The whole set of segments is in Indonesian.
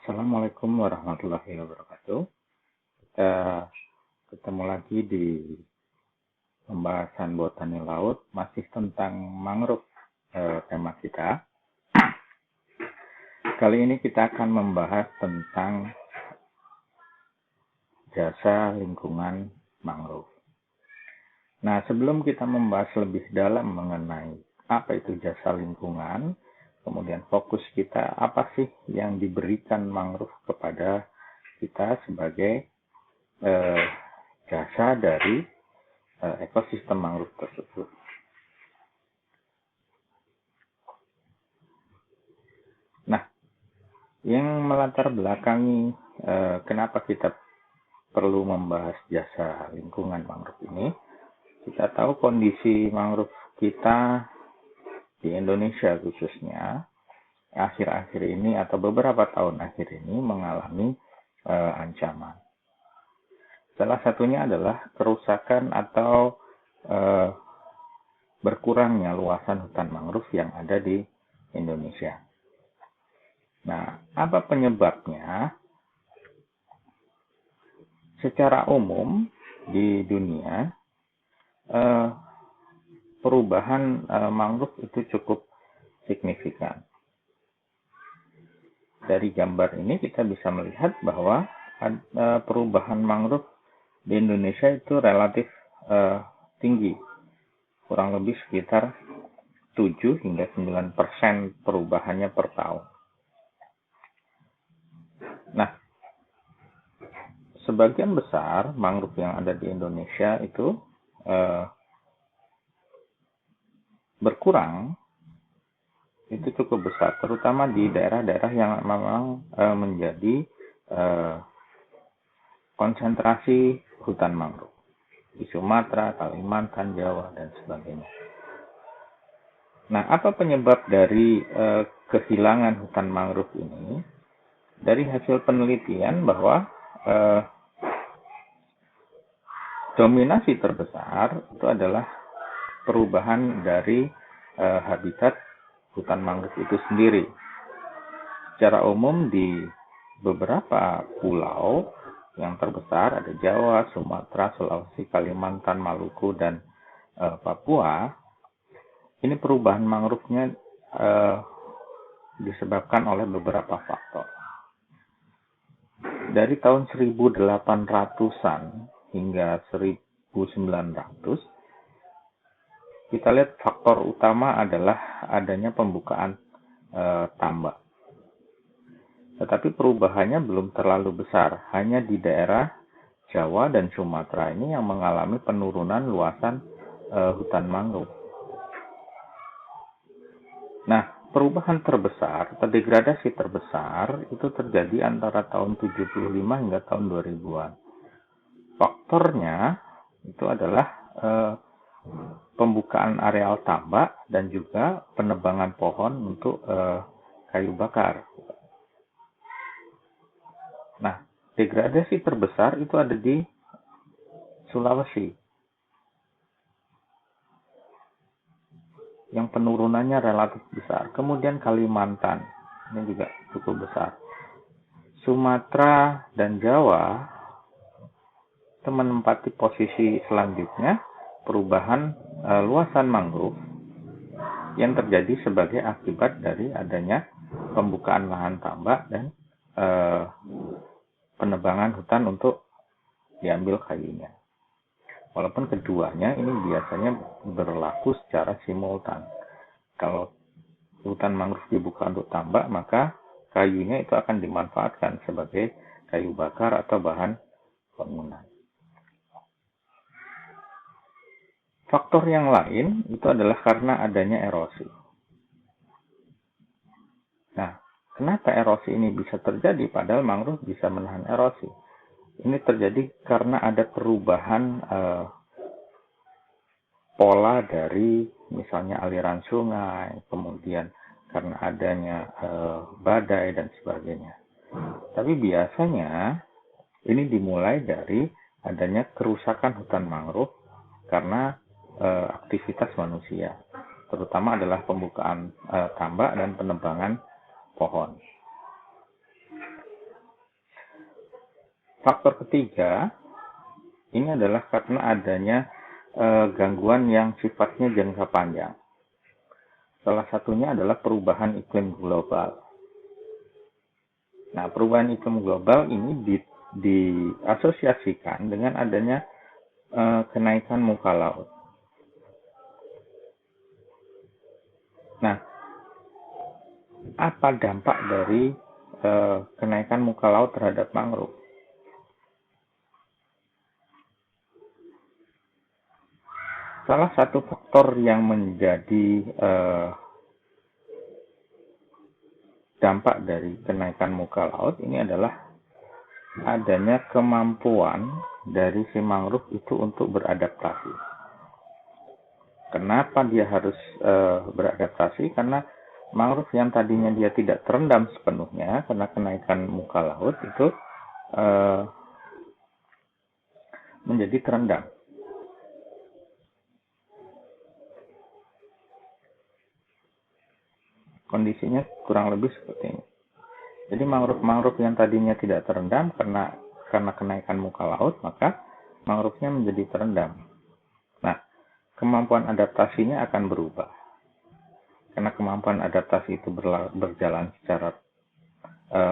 Assalamualaikum warahmatullahi wabarakatuh. Kita ketemu lagi di pembahasan botani laut, masih tentang mangrove tema kita. Kali ini kita akan membahas tentang jasa lingkungan mangrove. Nah, sebelum kita membahas lebih dalam mengenai apa itu jasa lingkungan, kemudian fokus kita apa sih yang diberikan mangrove kepada kita sebagai jasa dari ekosistem mangrove tersebut. Nah, yang melatar belakangi kenapa kita perlu membahas jasa lingkungan mangrove ini, kita tahu kondisi mangrove kita di Indonesia khususnya akhir-akhir ini atau beberapa tahun akhir ini mengalami ancaman. Salah satunya adalah kerusakan atau berkurangnya luasan hutan mangrove yang ada di Indonesia. Nah, apa penyebabnya? Secara umum di dunia perubahan mangrove itu cukup signifikan. Dari gambar ini kita bisa melihat bahwa perubahan mangrove di Indonesia itu relatif tinggi, kurang lebih sekitar 7 hingga 9% perubahannya per tahun. Nah, sebagian besar mangrove yang ada di Indonesia itu berkurang, itu cukup besar, terutama di daerah-daerah yang memang menjadi konsentrasi hutan mangrove di Sumatera, Kalimantan, Jawa, dan sebagainya. Nah, apa penyebab dari kehilangan hutan mangrove ini? Dari hasil penelitian bahwa dominasi terbesar itu adalah perubahan dari habitat hutan mangrove itu sendiri. Secara umum di beberapa pulau yang terbesar ada Jawa, Sumatera, Sulawesi, Kalimantan, Maluku, dan Papua. Ini perubahan mangrove-nya disebabkan oleh beberapa faktor. Dari tahun 1800-an hingga 1900, kita lihat faktor utama adalah adanya pembukaan tambak. Tetapi perubahannya belum terlalu besar, hanya di daerah Jawa dan Sumatera ini yang mengalami penurunan luasan hutan mangrove. Nah, perubahan terbesar, atau degradasi terbesar, itu terjadi antara tahun 75 hingga tahun 2000-an. Faktornya itu adalah pembukaan areal tambak dan juga penebangan pohon untuk kayu bakar. Nah, degradasi terbesar itu ada di Sulawesi, yang penurunannya relatif besar. Kemudian Kalimantan, ini juga cukup besar. Sumatera dan Jawa itu menempati posisi selanjutnya perubahan luasan mangrove yang terjadi sebagai akibat dari adanya pembukaan lahan tambak dan penebangan hutan untuk diambil kayunya. Walaupun keduanya ini biasanya berlaku secara simultan. Kalau hutan mangrove dibuka untuk tambak, maka kayunya itu akan dimanfaatkan sebagai kayu bakar atau bahan bangunan. Faktor yang lain itu adalah karena adanya erosi. Nah, kenapa erosi ini bisa terjadi padahal mangrove bisa menahan erosi? Ini terjadi karena ada perubahan pola dari misalnya aliran sungai, kemudian karena adanya badai dan sebagainya. Tapi biasanya ini dimulai dari adanya kerusakan hutan mangrove karena aktivitas manusia, terutama adalah pembukaan tambak dan penebangan pohon. faktor ketiga ini adalah karena adanya gangguan yang sifatnya jangka panjang. Salah satunya adalah perubahan iklim global. Nah, perubahan iklim global ini diasosiasikan dengan adanya kenaikan muka laut. Nah, apa dampak dari kenaikan muka laut terhadap mangrove? Salah satu faktor yang menjadi dampak dari kenaikan muka laut ini adalah adanya kemampuan dari si mangrove itu untuk beradaptasi. Kenapa dia harus beradaptasi? Karena mangrove yang tadinya dia tidak terendam sepenuhnya karena kenaikan muka laut itu menjadi terendam. Kondisinya kurang lebih seperti ini. Jadi mangrove yang tadinya tidak terendam karena kenaikan muka laut, maka mangrove-nya menjadi terendam. Nah, kemampuan adaptasinya akan berubah. Karena kemampuan adaptasi itu berjalan secara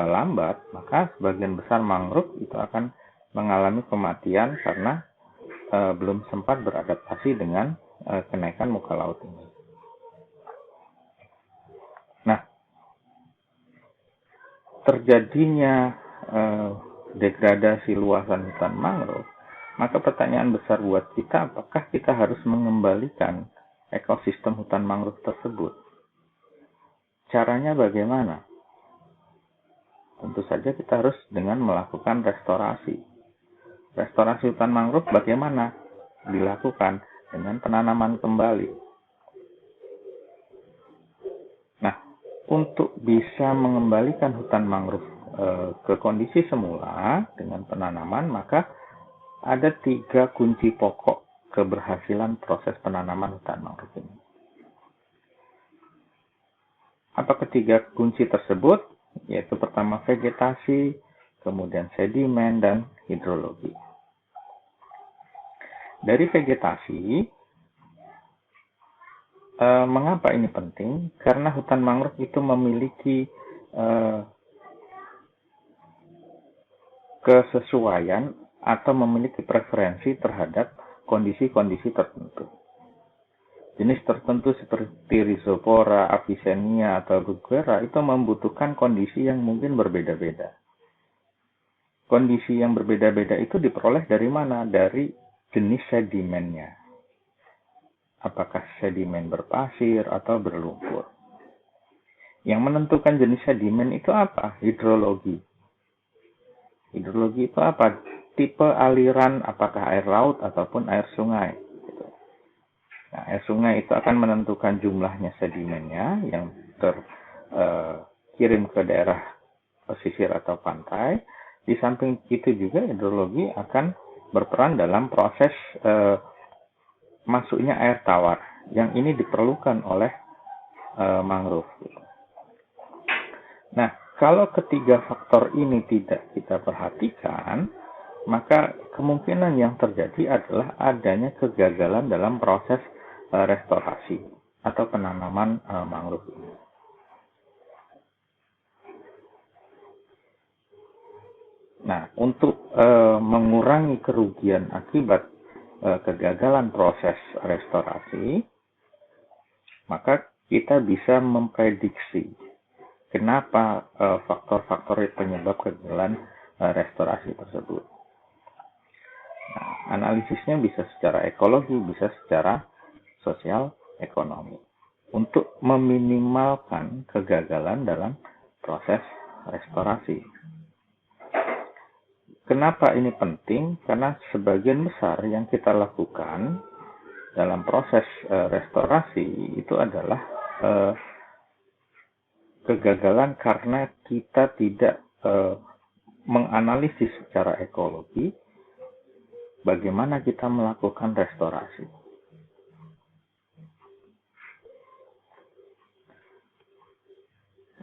lambat, maka sebagian besar mangrove itu akan mengalami kematian karena belum sempat beradaptasi dengan kenaikan muka laut ini. Nah, terjadinya degradasi luasan hutan mangrove, maka pertanyaan besar buat kita, apakah kita harus mengembalikan ekosistem hutan mangrove tersebut? Caranya bagaimana? Tentu saja kita harus dengan melakukan restorasi. Restorasi hutan mangrove bagaimana? Dilakukan dengan penanaman kembali. Untuk bisa mengembalikan hutan mangrove ke kondisi semula dengan penanaman, maka ada 3 kunci pokok keberhasilan proses penanaman hutan mangrove ini. Apa ketiga kunci tersebut? Yaitu pertama vegetasi, kemudian sedimen, dan hidrologi. Dari vegetasi, mengapa ini penting? Karena hutan mangrove itu memiliki kesesuaian atau memiliki preferensi terhadap kondisi-kondisi tertentu. Jenis tertentu seperti Rhizopora, Avicennia, atau Bruguera itu membutuhkan kondisi yang mungkin berbeda-beda. Kondisi yang berbeda-beda itu diperoleh dari mana? Dari jenis sedimennya. Apakah sedimen berpasir atau berlumpur. Yang menentukan jenis sedimen itu apa? Hidrologi. Hidrologi itu apa? Tipe aliran, apakah air laut ataupun air sungai. Nah, air sungai itu akan menentukan jumlahnya sedimennya yang terkirim ke daerah pesisir atau pantai. Di samping itu juga hidrologi akan berperan dalam proses masuknya air tawar, yang ini diperlukan oleh mangrove. Nah, kalau ketiga faktor ini tidak kita perhatikan, maka kemungkinan yang terjadi adalah adanya kegagalan dalam proses restorasi atau penanaman mangrove ini. Nah, untuk mengurangi kerugian akibat kegagalan proses restorasi, maka kita bisa memprediksi kenapa faktor-faktor penyebab kegagalan restorasi tersebut. Nah, analisisnya bisa secara ekologi, bisa secara sosial ekonomi untuk meminimalkan kegagalan dalam proses restorasi. Kenapa ini penting? Karena sebagian besar yang kita lakukan dalam proses restorasi itu adalah kegagalan karena kita tidak menganalisis secara ekologi bagaimana kita melakukan restorasi.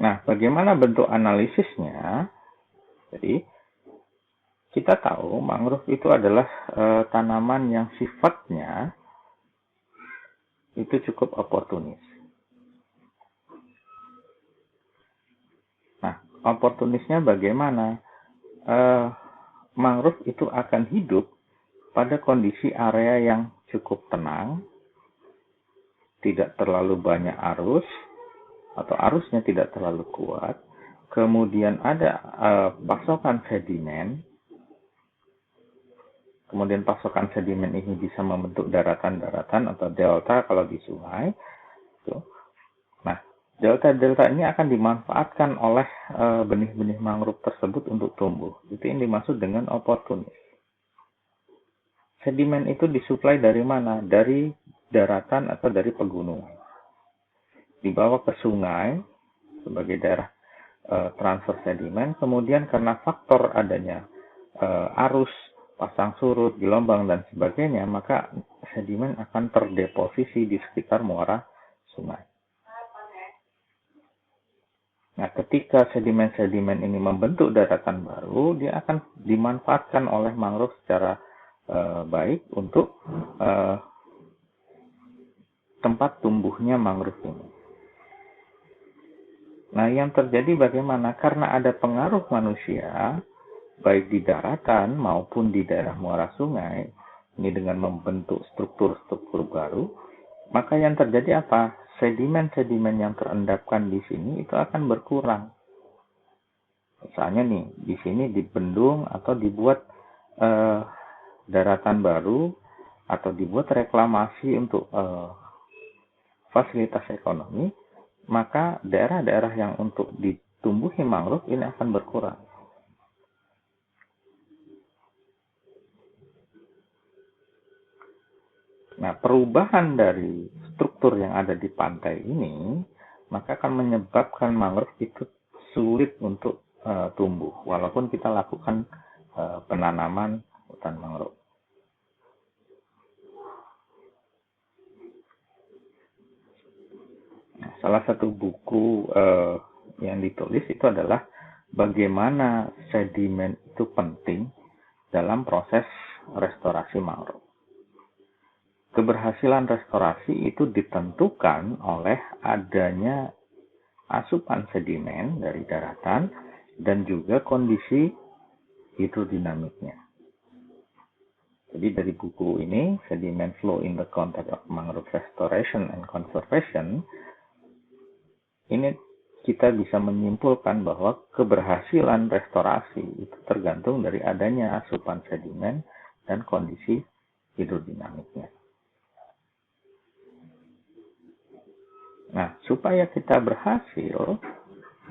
Nah, bagaimana bentuk analisisnya? Jadi, Kita tahu mangrove itu adalah tanaman yang sifatnya itu cukup oportunis. Nah, oportunisnya bagaimana? Mangrove itu akan hidup pada kondisi area yang cukup tenang, tidak terlalu banyak arus, atau arusnya tidak terlalu kuat, kemudian ada pasokan sedimen, kemudian pasokan sedimen ini bisa membentuk daratan-daratan atau delta kalau di sungai. Nah, delta-delta ini akan dimanfaatkan oleh benih-benih mangrove tersebut untuk tumbuh. Itu yang dimaksud dengan oportunis. Sedimen itu disuplai dari mana? Dari daratan atau dari pegunungan. Dibawa ke sungai sebagai daerah transfer sedimen, kemudian karena faktor adanya arus, pasang surut, gelombang, dan sebagainya, maka sedimen akan terdeposisi di sekitar muara sungai. Nah, ketika sedimen-sedimen ini membentuk daratan baru, dia akan dimanfaatkan oleh mangrove secara baik untuk tempat tumbuhnya mangrove ini. Nah, yang terjadi bagaimana? Karena ada pengaruh manusia, baik di daratan maupun di daerah muara sungai, ini dengan membentuk struktur-struktur baru, maka yang terjadi apa? Sedimen-sedimen yang terendapkan di sini itu akan berkurang. Misalnya nih, di sini dibendung atau dibuat daratan baru, atau dibuat reklamasi untuk fasilitas ekonomi, maka daerah-daerah yang untuk ditumbuhi mangrove ini akan berkurang. Nah, perubahan dari struktur yang ada di pantai ini, maka akan menyebabkan mangrove itu sulit untuk tumbuh, walaupun kita lakukan penanaman hutan mangrove. Nah, salah satu buku yang ditulis itu adalah bagaimana sedimen itu penting dalam proses restorasi mangrove. Keberhasilan restorasi itu ditentukan oleh adanya asupan sedimen dari daratan dan juga kondisi hidrodinamiknya. Jadi dari buku ini, Sediment Flow in the Context of Mangrove Restoration and Conservation, ini kita bisa menyimpulkan bahwa keberhasilan restorasi itu tergantung dari adanya asupan sedimen dan kondisi hidrodinamiknya. Nah, supaya kita berhasil,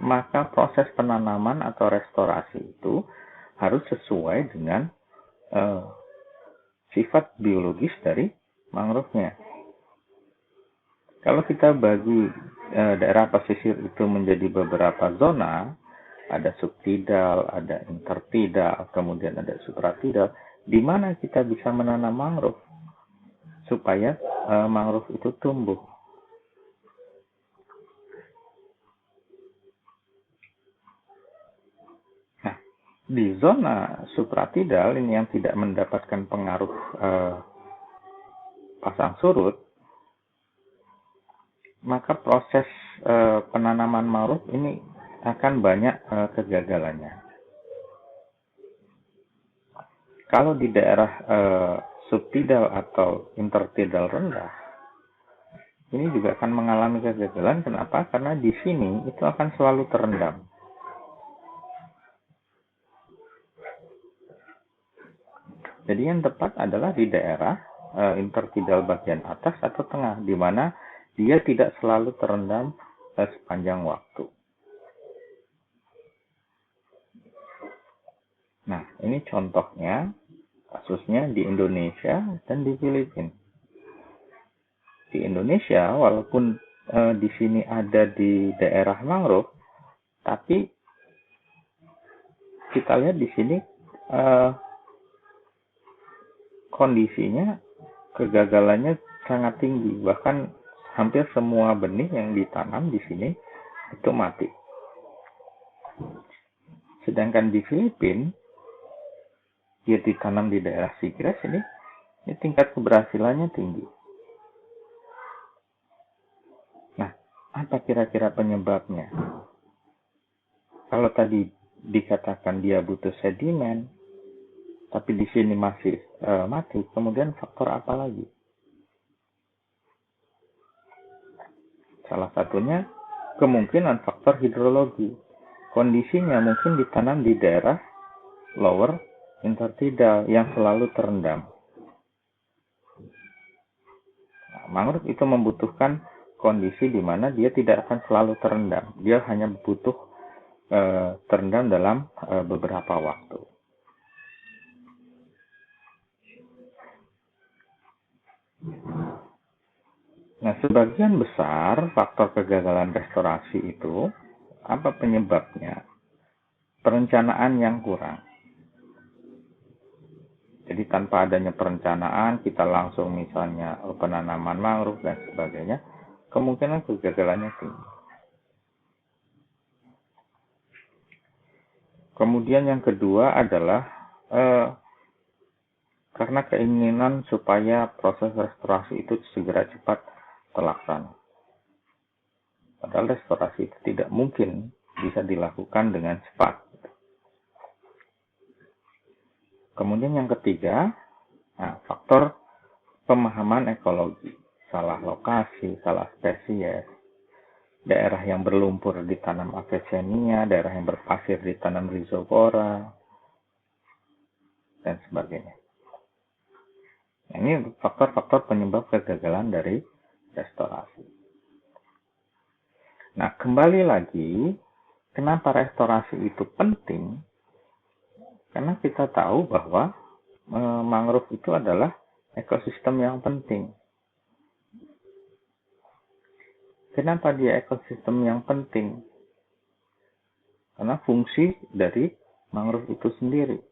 maka proses penanaman atau restorasi itu harus sesuai dengan sifat biologis dari mangrove-nya. Kalau kita bagi daerah pesisir itu menjadi beberapa zona, ada subtidal, ada intertidal, kemudian ada supratidal, di mana kita bisa menanam mangrove supaya mangrove itu tumbuh. Nah, di zona supratidal ini yang tidak mendapatkan pengaruh pasang surut, maka proses penanaman mangrove ini akan banyak kegagalannya. Kalau di daerah subtidal atau intertidal rendah, ini juga akan mengalami kegagalan. Kenapa? Karena di sini itu akan selalu terendam. Jadi yang tepat adalah di daerah intertidal bagian atas atau tengah, di mana dia tidak selalu terendam sepanjang waktu. Nah, ini contohnya, kasusnya di Indonesia dan di Filipina. Di Indonesia, walaupun di sini ada di daerah mangrove, tapi kita lihat di sini kondisinya, kegagalannya sangat tinggi. Bahkan hampir semua benih yang ditanam di sini itu mati. Sedangkan di Filipina, dia ditanam di daerah seagrass ini tingkat keberhasilannya tinggi. Nah, apa kira-kira penyebabnya? Kalau tadi dikatakan dia butuh sedimen, tapi di sini masih mati, kemudian faktor apa lagi? Salah satunya kemungkinan faktor hidrologi. Kondisinya mungkin ditanam di daerah lower intertidal yang selalu terendam. Nah, mangrove itu membutuhkan kondisi di mana dia tidak akan selalu terendam. Dia hanya butuh terendam dalam beberapa waktu. Nah, sebagian besar faktor kegagalan restorasi itu, apa penyebabnya? Perencanaan yang kurang. Jadi tanpa adanya perencanaan, kita langsung misalnya penanaman mangrove dan sebagainya, kemungkinan kegagalannya tinggi. Kemudian yang kedua adalah karena keinginan supaya proses restorasi itu segera cepat terlaksana. Padahal restorasi itu tidak mungkin bisa dilakukan dengan cepat. Kemudian yang ketiga, faktor pemahaman ekologi. Salah lokasi, salah spesies. Daerah yang berlumpur ditanam Avicennia, daerah yang berpasir ditanam Rhizopora, dan sebagainya. Nah, ini faktor-faktor penyebab kegagalan dari restorasi. Nah, kembali lagi, kenapa restorasi itu penting? Karena kita tahu bahwa mangrove itu adalah ekosistem yang penting. Kenapa dia ekosistem yang penting? Karena fungsi dari mangrove itu sendiri.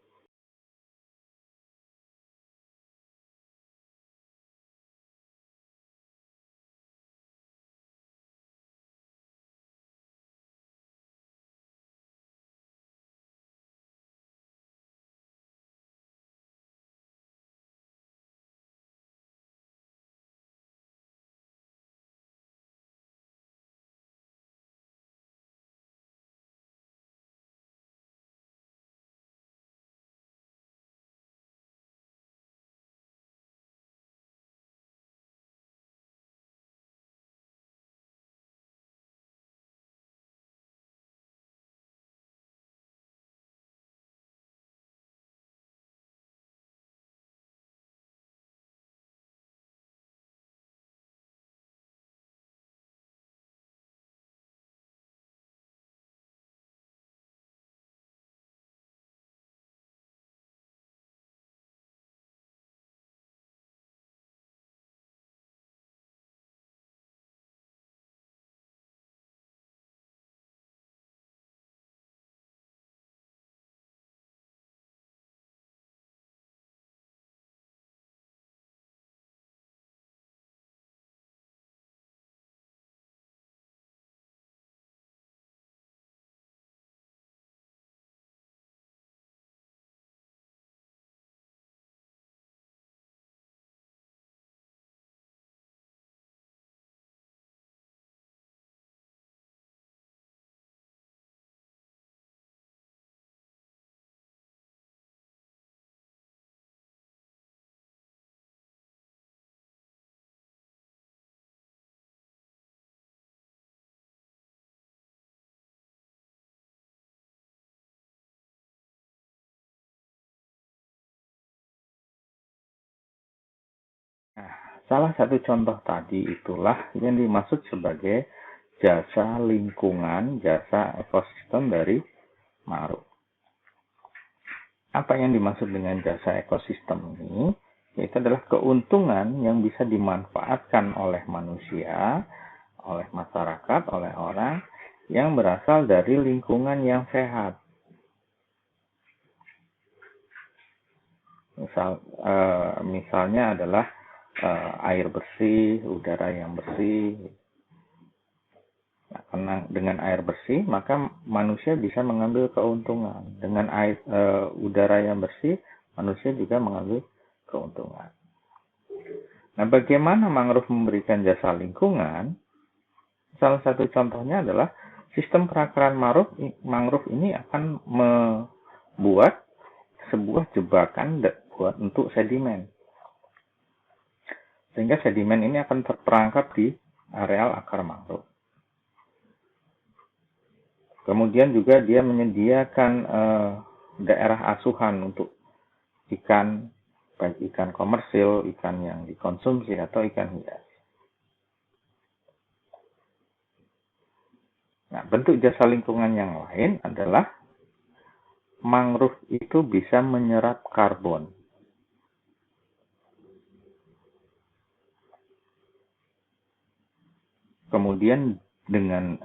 Nah, salah satu contoh tadi itulah yang dimaksud sebagai jasa lingkungan, jasa ekosistem dari mangrove. Apa yang dimaksud dengan jasa ekosistem ini? Yaitu adalah keuntungan yang bisa dimanfaatkan oleh manusia, oleh masyarakat, oleh orang yang berasal dari lingkungan yang sehat. Misalnya adalah air bersih, udara yang bersih. Nah, karena dengan air bersih, maka manusia bisa mengambil keuntungan. Dengan udara yang bersih, manusia juga mengambil keuntungan. Nah, bagaimana mangrove memberikan jasa lingkungan? Salah satu contohnya adalah sistem perakaran mangrove ini akan membuat sebuah jebakan untuk sedimen. Sehingga sedimen ini akan terperangkap di areal akar mangrove. Kemudian juga dia menyediakan daerah asuhan untuk ikan, baik ikan komersil, ikan yang dikonsumsi, atau ikan hias. Nah, bentuk jasa lingkungan yang lain adalah mangrove itu bisa menyerap karbon. Kemudian dengan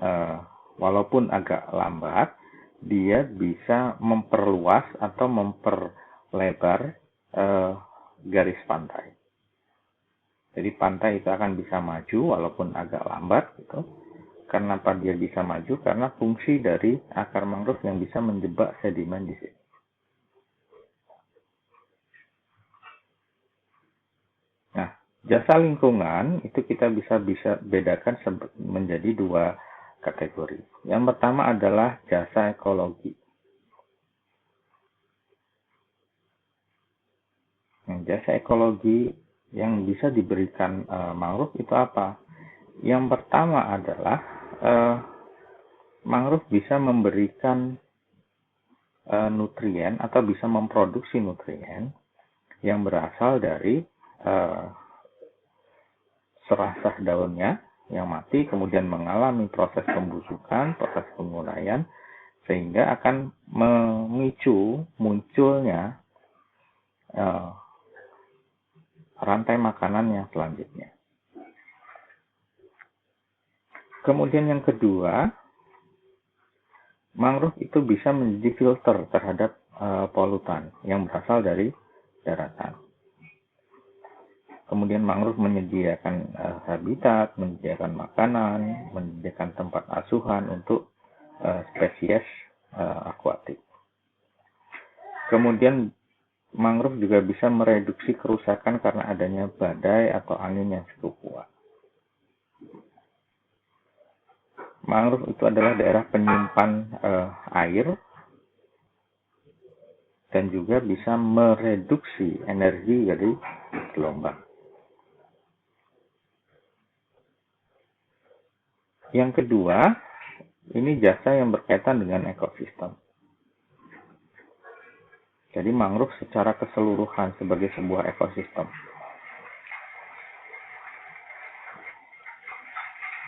walaupun agak lambat, dia bisa memperluas atau memperlebar garis pantai. Jadi pantai itu akan bisa maju walaupun agak lambat gitu. Kenapa dia bisa maju? Karena fungsi dari akar mangrove yang bisa menjebak sedimen di situ. Nah, jasa lingkungan itu kita bisa bedakan menjadi dua kategori. Yang pertama adalah jasa ekologi. Jasa ekologi yang bisa diberikan mangrove itu apa? Yang pertama adalah mangrove bisa memberikan nutrien atau bisa memproduksi nutrien yang berasal dari serasah daunnya yang mati, kemudian mengalami proses pembusukan, proses penguraian, sehingga akan memicu munculnya rantai makanan yang selanjutnya. Kemudian yang kedua, mangrove itu bisa menjadi filter terhadap polutan yang berasal dari daratan. Kemudian mangrove menyediakan habitat, menyediakan makanan, menyediakan tempat asuhan untuk spesies akuatik. Kemudian mangrove juga bisa mereduksi kerusakan karena adanya badai atau angin yang cukup kuat. Mangrove itu adalah daerah penyimpan air dan juga bisa mereduksi energi dari gelombang. Yang kedua, ini jasa yang berkaitan dengan ekosistem. Jadi mangrove secara keseluruhan sebagai sebuah ekosistem.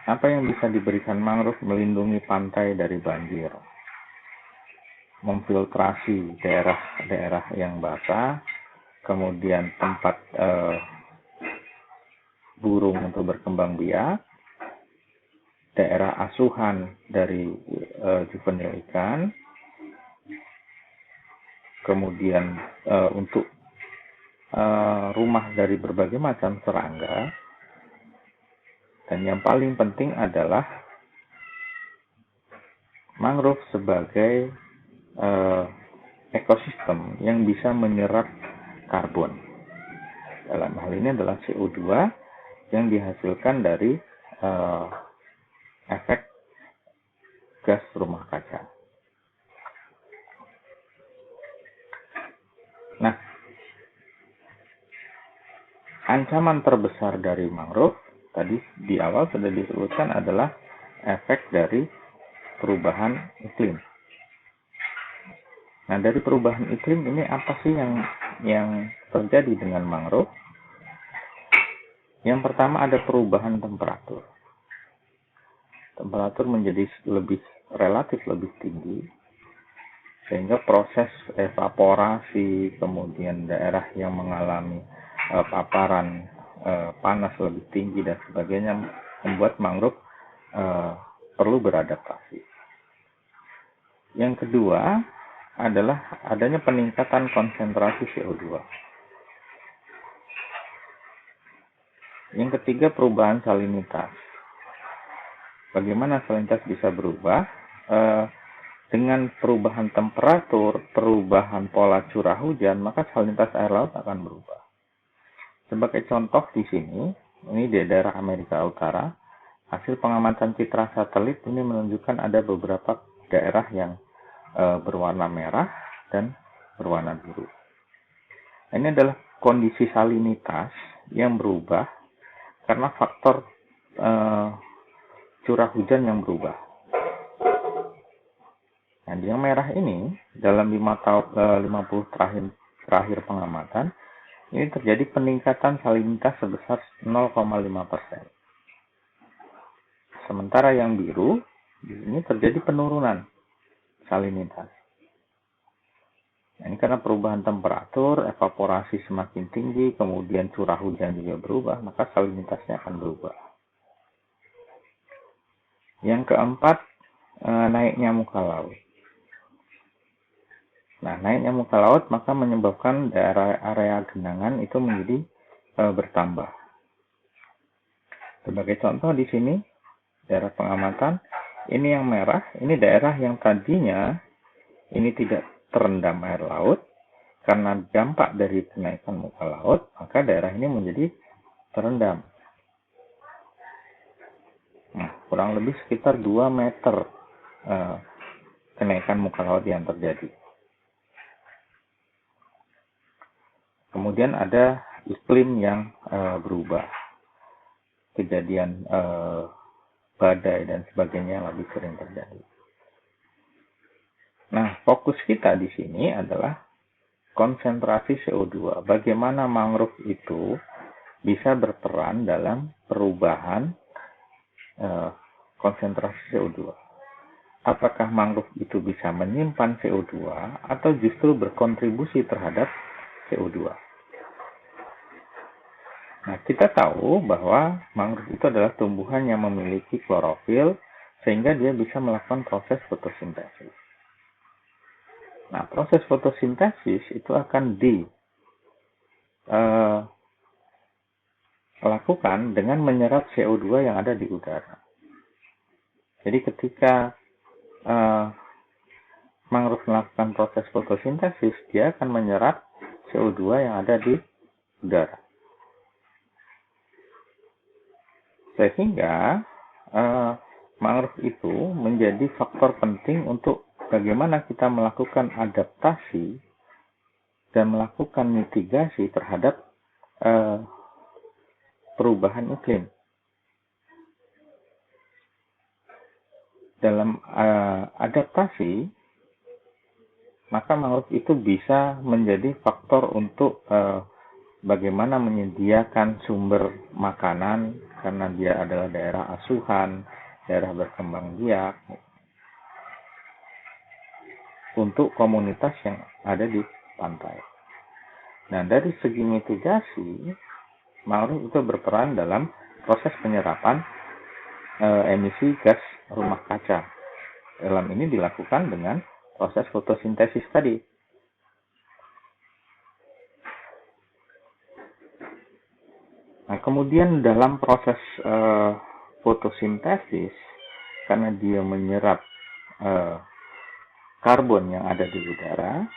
Apa yang bisa diberikan mangrove? Melindungi pantai dari banjir, memfiltrasi daerah-daerah yang basah, kemudian tempat burung untuk berkembang biak, daerah asuhan dari juvenil ikan, kemudian untuk rumah dari berbagai macam serangga, dan yang paling penting adalah mangrove sebagai ekosistem yang bisa menyerap karbon. Dalam hal ini adalah CO2 yang dihasilkan dari efek gas rumah kaca. Nah, ancaman terbesar dari mangrove tadi di awal sudah disebutkan adalah efek dari perubahan iklim. Nah, dari perubahan iklim ini apa sih yang terjadi dengan mangrove? Yang pertama ada perubahan temperatur. Temperatur menjadi relatif lebih tinggi, sehingga proses evaporasi, kemudian daerah yang mengalami paparan panas lebih tinggi dan sebagainya membuat mangrove perlu beradaptasi. Yang kedua adalah adanya peningkatan konsentrasi CO2. Yang ketiga perubahan salinitas. Bagaimana salinitas bisa berubah? dengan perubahan temperatur, perubahan pola curah hujan, maka salinitas air laut akan berubah. Sebagai contoh di sini, ini di daerah Amerika Utara, hasil pengamatan citra satelit ini menunjukkan ada beberapa daerah yang berwarna merah dan berwarna biru. Ini adalah kondisi salinitas yang berubah karena faktor curah hujan yang berubah. Nah, yang merah ini dalam 50 terakhir pengamatan ini terjadi peningkatan salinitas sebesar 0,5%. Sementara yang biru ini terjadi penurunan salinitas. Nah, ini karena perubahan temperatur, evaporasi semakin tinggi, kemudian curah hujan juga berubah, maka salinitasnya akan berubah. Yang keempat, naiknya muka laut. Nah, naiknya muka laut maka menyebabkan daerah area genangan itu menjadi bertambah. Sebagai contoh di sini, daerah pengamatan, ini yang merah, ini daerah yang tadinya ini tidak terendam air laut, karena dampak dari kenaikan muka laut, maka daerah ini menjadi terendam. Nah, kurang lebih sekitar 2 meter kenaikan muka laut yang terjadi. Kemudian ada iklim yang berubah, kejadian badai dan sebagainya lebih sering terjadi. Nah, fokus kita di sini adalah konsentrasi CO2. Bagaimana mangrove itu bisa berperan dalam perubahan konsentrasi CO2. Apakah mangrove itu bisa menyimpan CO2 atau justru berkontribusi terhadap CO2? Nah, kita tahu bahwa mangrove itu adalah tumbuhan yang memiliki klorofil sehingga dia bisa melakukan proses fotosintesis. Nah, proses fotosintesis itu akan dilakukan dengan menyerap CO2 yang ada di udara. Jadi ketika mangrove melakukan proses fotosintesis, dia akan menyerap CO2 yang ada di udara. Sehingga mangrove itu menjadi faktor penting untuk bagaimana kita melakukan adaptasi dan melakukan mitigasi terhadap perubahan iklim. Dalam adaptasi, maka mangrove itu bisa menjadi faktor untuk bagaimana menyediakan sumber makanan karena dia adalah daerah asuhan, daerah berkembang biak untuk komunitas yang ada di pantai. Nah, dari segi mitigasi, mangrove itu berperan dalam proses penyerapan emisi gas rumah kaca. Dalam ini dilakukan dengan proses fotosintesis tadi. Nah, kemudian dalam proses fotosintesis, karena dia menyerap karbon yang ada di udara,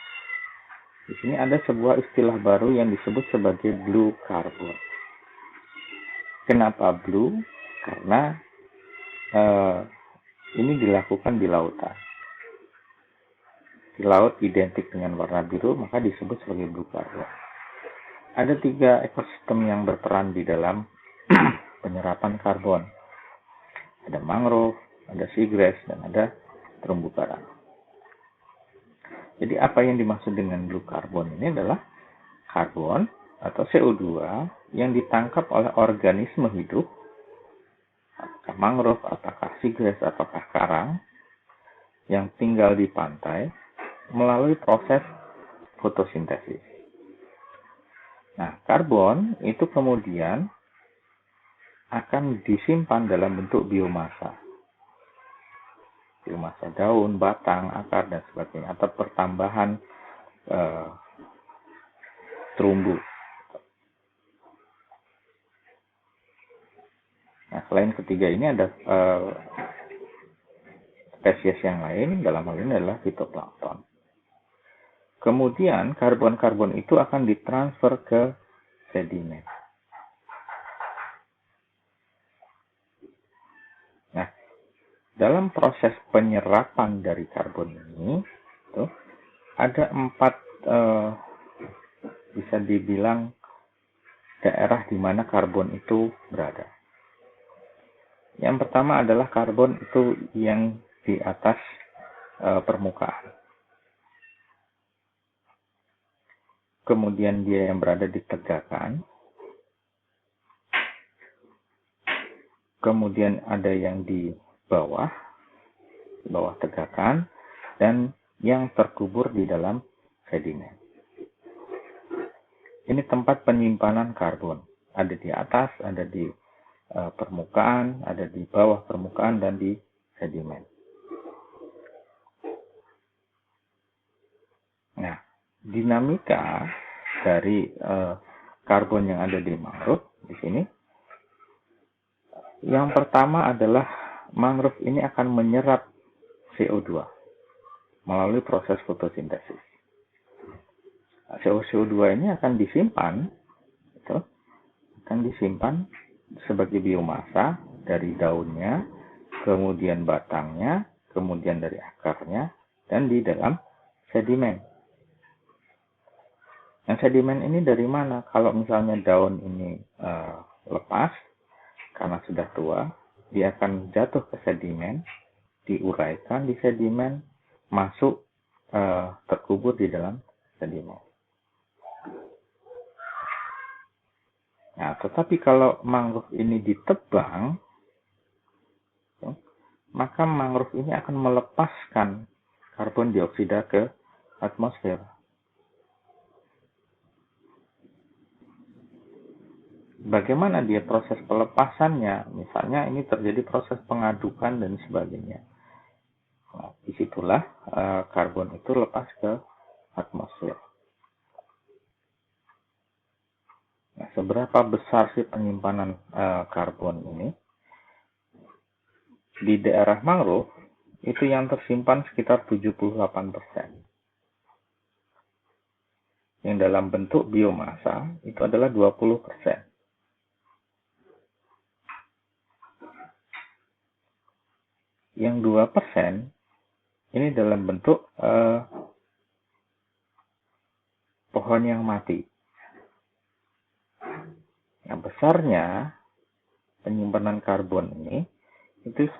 di sini ada sebuah istilah baru yang disebut sebagai blue carbon. Kenapa blue? Karena ini dilakukan di lautan. Di laut identik dengan warna biru, maka disebut sebagai blue carbon. Ada 3 ekosistem yang berperan di dalam penyerapan karbon. Ada mangrove, ada seagrass, dan ada terumbu karang. Jadi apa yang dimaksud dengan blue carbon ini adalah karbon atau CO2 yang ditangkap oleh organisme hidup, apakah mangrove, apakah seagrass, apakah karang, yang tinggal di pantai melalui proses fotosintesis. Nah, karbon itu kemudian akan disimpan dalam bentuk biomasa. Biomasa daun, batang, akar, dan sebagainya. Atau pertambahan terumbu. Nah, selain ketiga ini ada spesies yang lain, dalam hal ini adalah fitoplankton. Kemudian karbon-karbon itu akan ditransfer ke sedimen. Nah, dalam proses penyerapan dari karbon ini, ada 4 bisa dibilang daerah di mana karbon itu berada. Yang pertama adalah karbon itu yang di atas permukaan. Kemudian dia yang berada di tegakan. Kemudian ada yang di bawah tegakan, dan yang terkubur di dalam sedimen. Ini tempat penyimpanan karbon. Ada di atas, ada di permukaan, ada di bawah permukaan, dan di sedimen. Nah, dinamika dari karbon yang ada di mangrove di sini, yang pertama adalah mangrove ini akan menyerap CO2 melalui proses fotosintesis. CO2 ini akan disimpan sebagai biomasa dari daunnya, kemudian batangnya, kemudian dari akarnya, dan di dalam sedimen. Nah, sedimen ini dari mana? Kalau misalnya daun ini lepas karena sudah tua, dia akan jatuh ke sedimen, diuraikan di sedimen, masuk terkubur di dalam sedimen. Nah, tetapi kalau mangrove ini ditebang, maka mangrove ini akan melepaskan karbon dioksida ke atmosfer. Bagaimana dia proses pelepasannya? Misalnya ini terjadi proses pengadukan dan sebagainya. Nah, disitulah karbon itu lepas ke atmosfer. Nah, seberapa besar sih penyimpanan karbon ini? Di daerah mangrove itu yang tersimpan sekitar 78%. Yang dalam bentuk biomasa itu adalah 20%. Yang 2% ini dalam bentuk pohon yang mati. Yang besarnya penyimpanan karbon ini itu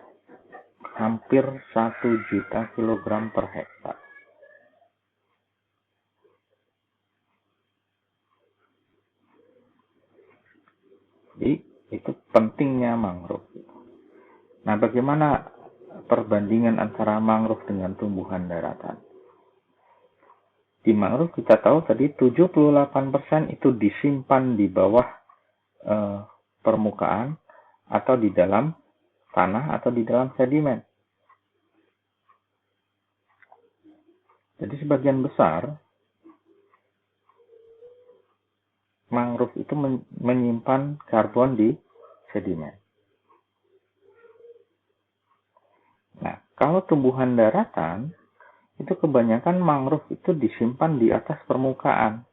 hampir 1 juta kilogram per hektar. Jadi itu pentingnya mangrove. Nah, bagaimana perbandingan antara mangrove dengan tumbuhan daratan? Di mangrove kita tahu tadi 78% itu disimpan di bawah permukaan atau di dalam tanah atau di dalam sedimen. Jadi sebagian besar mangrove itu menyimpan karbon di sedimen. Nah, kalau tumbuhan daratan itu kebanyakan mangrove itu disimpan di atas permukaan,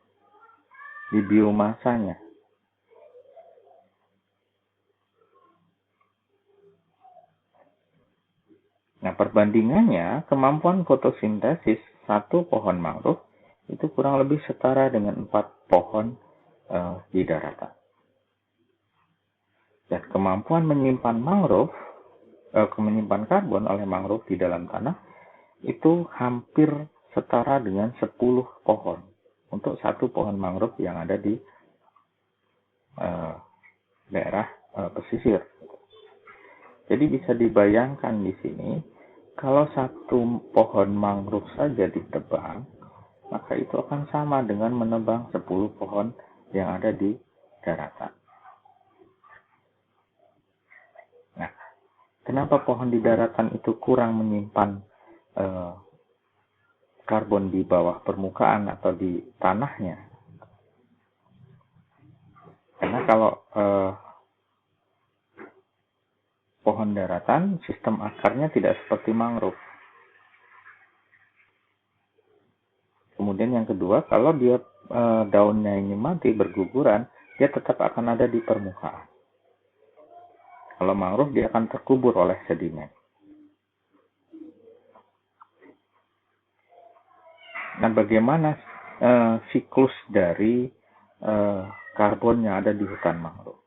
di biomasanya. Nah, perbandingannya, kemampuan fotosintesis satu pohon mangrove itu kurang lebih setara dengan 4 pohon di daratan. Dan kemampuan menyimpan karbon oleh mangrove di dalam tanah itu hampir setara dengan 10 pohon untuk satu pohon mangrove yang ada di daerah pesisir. Jadi bisa dibayangkan di sini, kalau satu pohon mangrove saja ditebang, maka itu akan sama dengan menebang 10 pohon yang ada di daratan. Nah, kenapa pohon di daratan itu kurang menyimpan karbon di bawah permukaan atau di tanahnya? Karena kalau pohon daratan, sistem akarnya tidak seperti mangrove. Kemudian yang kedua, kalau dia daunnya ini mati berguguran, dia tetap akan ada di permukaan. Kalau mangrove dia akan terkubur oleh sedimen. Nah, bagaimana siklus dari karbon yang ada di hutan mangrove?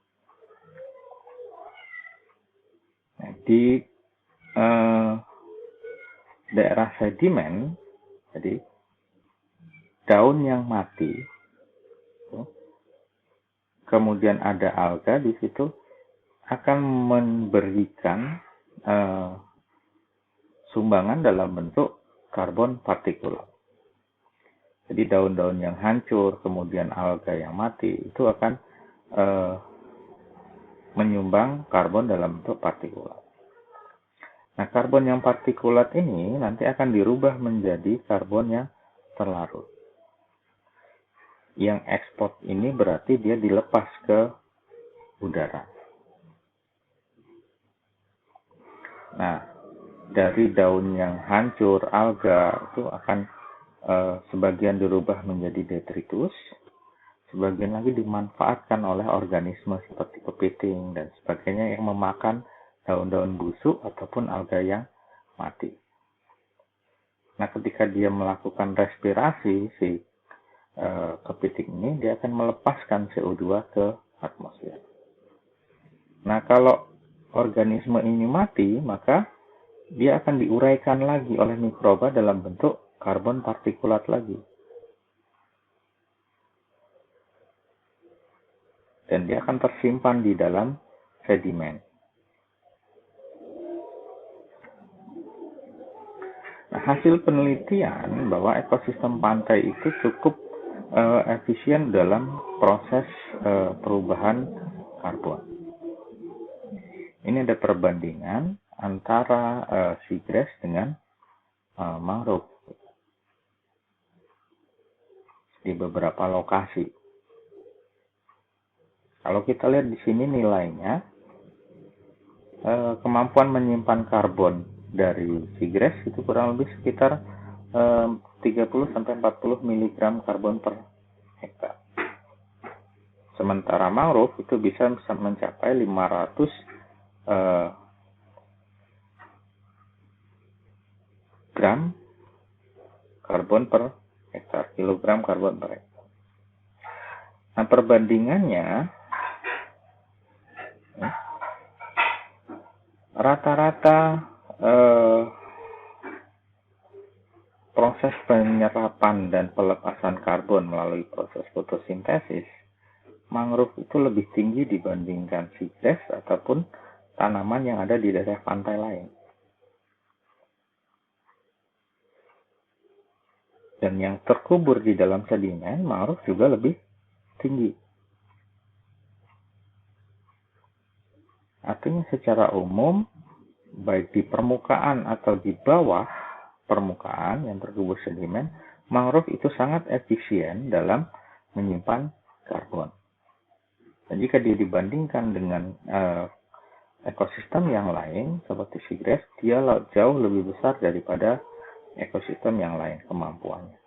Nah, di daerah sedimen, jadi daun yang mati, kemudian ada alga di situ, akan memberikan sumbangan dalam bentuk karbon partikulat. Jadi daun-daun yang hancur, kemudian alga yang mati, itu akan menyumbang karbon dalam bentuk partikulat. Nah, karbon yang partikulat ini nanti akan dirubah menjadi karbon yang terlarut. Yang ekspor ini berarti dia dilepas ke udara. Nah, dari daun yang hancur, alga, itu akan sebagian dirubah menjadi detritus, sebagian lagi dimanfaatkan oleh organisme seperti kepiting dan sebagainya yang memakan daun-daun busuk ataupun alga yang mati. Nah, ketika dia melakukan respirasi, si kepiting ini, dia akan melepaskan CO2 ke atmosfer. Nah, kalau organisme ini mati, maka dia akan diuraikan lagi oleh mikroba dalam bentuk karbon partikulat lagi. Dan dia akan tersimpan di dalam sedimen. Nah, hasil penelitian bahwa ekosistem pantai itu cukup efisien dalam proses perubahan karbon. Ini ada perbandingan antara seagrass dengan mangrove di beberapa lokasi. Kalau kita lihat di sini nilainya, kemampuan menyimpan karbon dari seagrass itu kurang lebih sekitar 30-40 mg karbon per hektar. Sementara mangrove itu bisa mencapai 500 gram karbon per hektar, kilogram karbon per hektar. Nah, perbandingannya rata-rata proses penyerapan dan pelepasan karbon melalui proses fotosintesis, mangrove itu lebih tinggi dibandingkan seagrass ataupun tanaman yang ada di daerah pantai lain. Dan yang terkubur di dalam sedimen, mangrove juga lebih tinggi. Artinya secara umum, baik di permukaan atau di bawah permukaan yang terkubur sedimen, mangrove itu sangat efisien dalam menyimpan karbon. Dan jika dia dibandingkan dengan ekosistem yang lain seperti seagrass, dia jauh lebih besar daripada ekosistem yang lain kemampuannya.